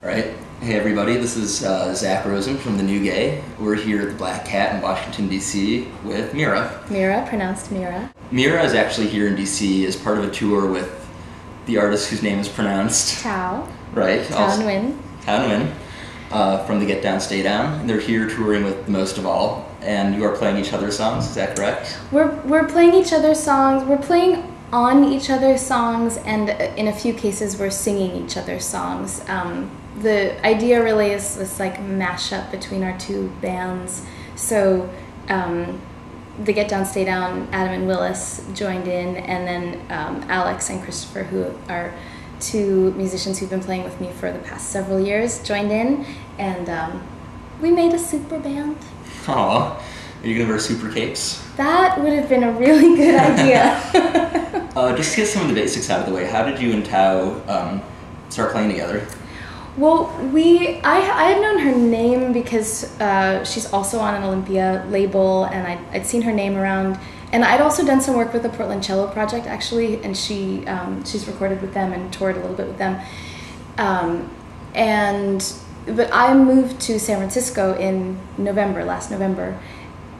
All right. Hey everybody, this is Zach Rosen from The New Gay. We're here at the Black Cat in Washington, D.C. with Mirah. Mirah, pronounced Mirah. Mirah is actually here in D.C. as part of a tour with the artist whose name is pronounced... Thao. Right. Thao Nguyen. Thao Nguyen, from the Get Down, Stay Down. And they're here touring with Most of All, and you are playing each other's songs, is that correct? We're playing each other's songs. We're playing on each other's songs, and in a few cases we're singing each other's songs. The idea really is this like mashup between our two bands. So the Get Down, Stay Down, Adam and Willis joined in, and then Alex and Christopher, who are two musicians who've been playing with me for the past several years, joined in, and we made a super band. Aw, are you gonna wear super capes? That would have been a really good idea. Just to get some of the basics out of the way, how did you and Thao start playing together? Well, I had known her name because she's also on an Olympia label, and I'd seen her name around. And I'd also done some work with the Portland Cello Project, actually, and she's recorded with them and toured a little bit with them. But I moved to San Francisco in last November,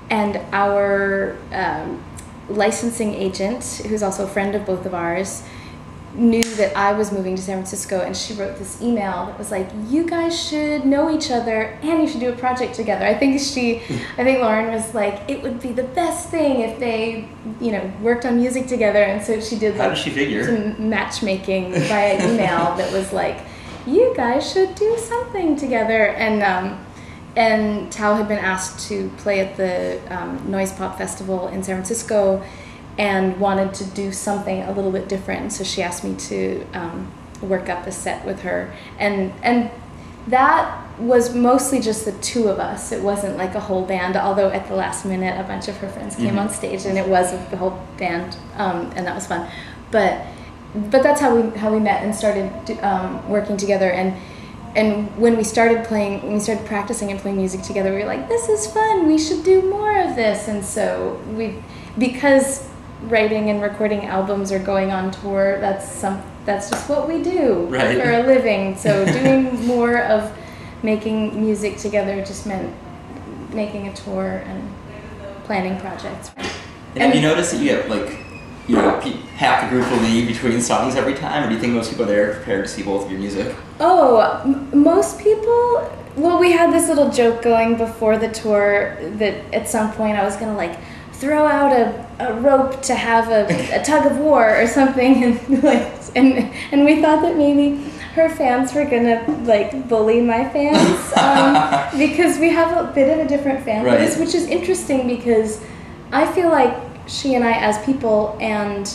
and our licensing agent, who's also a friend of both of ours, knew that I was moving to San Francisco, and she wrote this email that was like, you guys should know each other and you should do a project together. I think Lauren was like, it would be the best thing if they, worked on music together, and so she did like, how did she figure? Some matchmaking via email that was like, you guys should do something together. And Thao had been asked to play at the Noise Pop Festival in San Francisco and wanted to do something a little bit different, so she asked me to work up a set with her, and that was mostly just the two of us. It wasn't like a whole band, although at the last minute a bunch of her friends came on stage, and it was the whole band, and that was fun. But that's how we met and started working together, and when we started practicing and playing music together, we were like, this is fun, we should do more of this. And so because writing and recording albums or going on tour, that's just what we do for a living. So doing more of making music together just meant making a tour and planning projects. And have you noticed that you get half the group will leave between songs every time, or do you think most people there are prepared to see both of your music? Oh, most people. Well, we had this little joke going before the tour that at some point I was gonna throw out a rope to have a tug of war or something, and we thought that maybe her fans were gonna bully my fans because we have a bit of a different fan base, which is interesting because I feel like she and I as people and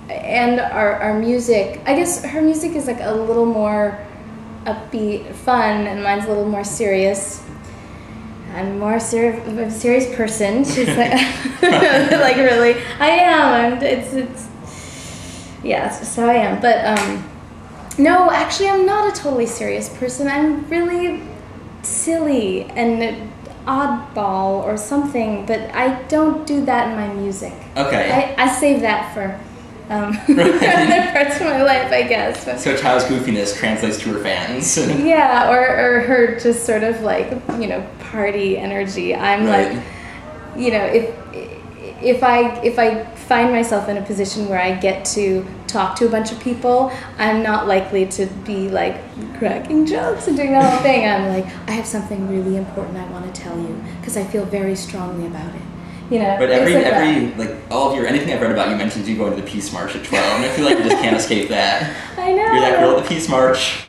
our music, I guess her music is a little more upbeat, fun, and mine's a little more serious. I'm more a serious person. She's really, I am. It's just how I am. But no, actually, I'm not a totally serious person. I'm really silly and oddball or something, but I don't do that in my music. Okay. I save that for other parts of my life, I guess. So Tao's goofiness translates to her fans. Yeah, or her just sort of party energy. I'm if I find myself in a position where I get to talk to a bunch of people, I'm not likely to be cracking jokes and doing that whole thing. I'm I have something really important I want to tell you because I feel very strongly about it. But anything I've read about you mentions you going to the Peace March at 12, and I feel like you just can't escape that. I know. You're that girl at the Peace March.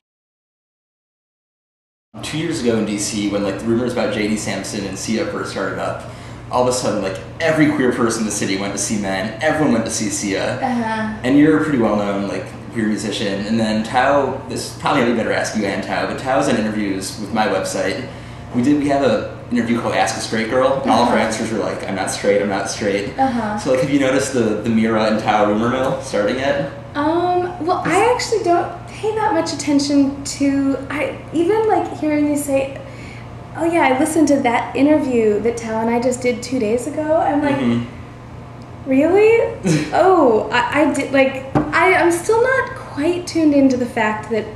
2 years ago in DC, when the rumors about J.D. Sampson and Sia first started up, all of a sudden every queer person in the city went to see Men, everyone went to see Sia, and you're a pretty well-known queer musician. And then Thao, this probably I'd better ask you and Thao, but Tao's in interviews with my website. We have a interview called Ask a Straight Girl, and all of her answers were I'm not straight, I'm not straight. So have you noticed the Mirah and Thao rumor mill starting yet? Well, I actually don't pay that much attention to, hearing you say, oh yeah, I listened to that interview that Thao and I just did 2 days ago. I'm really? Oh, I did, I'm still not quite tuned into the fact that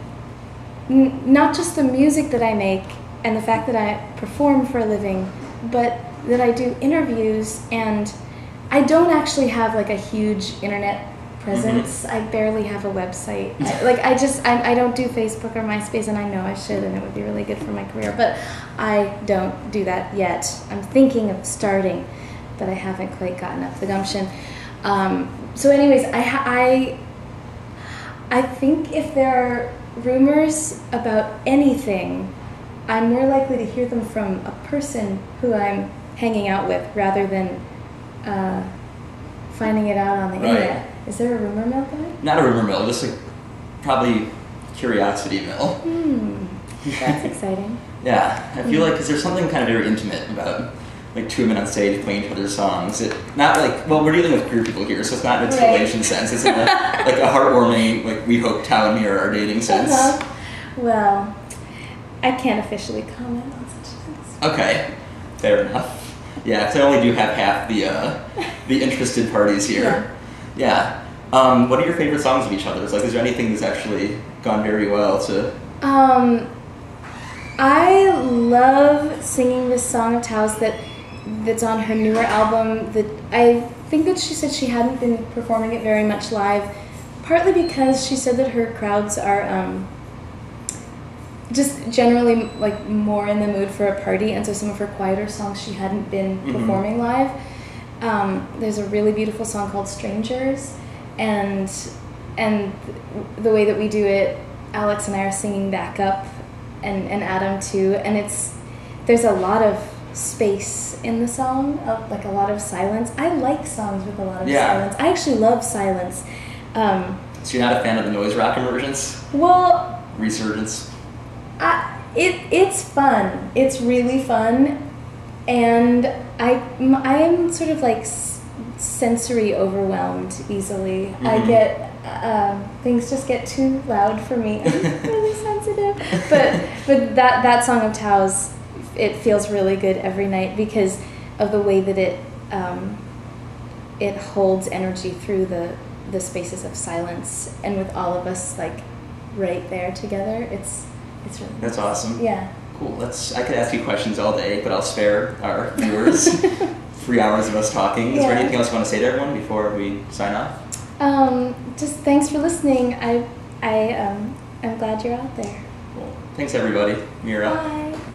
not just the music that I make and the fact that I perform for a living, but that I do interviews, and I don't actually have like a huge internet presence. I barely have a website. I don't do Facebook or MySpace, and I know I should, and it would be really good for my career, but I don't do that yet. I'm thinking of starting, but I haven't quite gotten up the gumption. So anyways, I think if there are rumors about anything, I'm more likely to hear them from a person who I'm hanging out with rather than finding it out on the internet. Is there a rumor mill going? Not a rumor mill, just like probably curiosity mill. That's exciting. Yeah, I feel like because there's something kind of very intimate about like two women on stage playing each other's songs. Not like, well, we're dealing with queer people here, so it's not in its relation sense. It's in like a heartwarming, like we hope Thao and Mirah are dating sense. Well, I can't officially comment on such things. Okay, fair enough. Yeah, because I only do have half the interested parties here. Yeah. What are your favorite songs of each other's? Like, is there anything that's actually gone very well to? I love singing this song of Tao's that's on her newer album. That I think that she said she hadn't been performing it very much live, partly because she said that her crowds are just generally like more in the mood for a party, and so some of her quieter songs she hadn't been performing live. There's a really beautiful song called Strangers, and the way that we do it, Alex and I are singing back up, and Adam too, and there's a lot of space in the song, like a lot of silence. I like songs with a lot of silence. I actually love silence. So you're not a fan of the noise rock emergence? Well, resurgence? It's fun. It's really fun, and I am sort of like sensory overwhelmed easily. I get things just get too loud for me. I'm really sensitive, but that song of Tao's, it feels really good every night because of the way that it holds energy through the spaces of silence, and with all of us like right there together, it's really That's awesome. Yeah. Cool. I could ask you questions all day, but I'll spare our viewers 3 hours of us talking. Is there anything else you want to say to everyone before we sign off? Just thanks for listening. I'm glad you're out there. Cool. Thanks everybody. Mirah. Bye.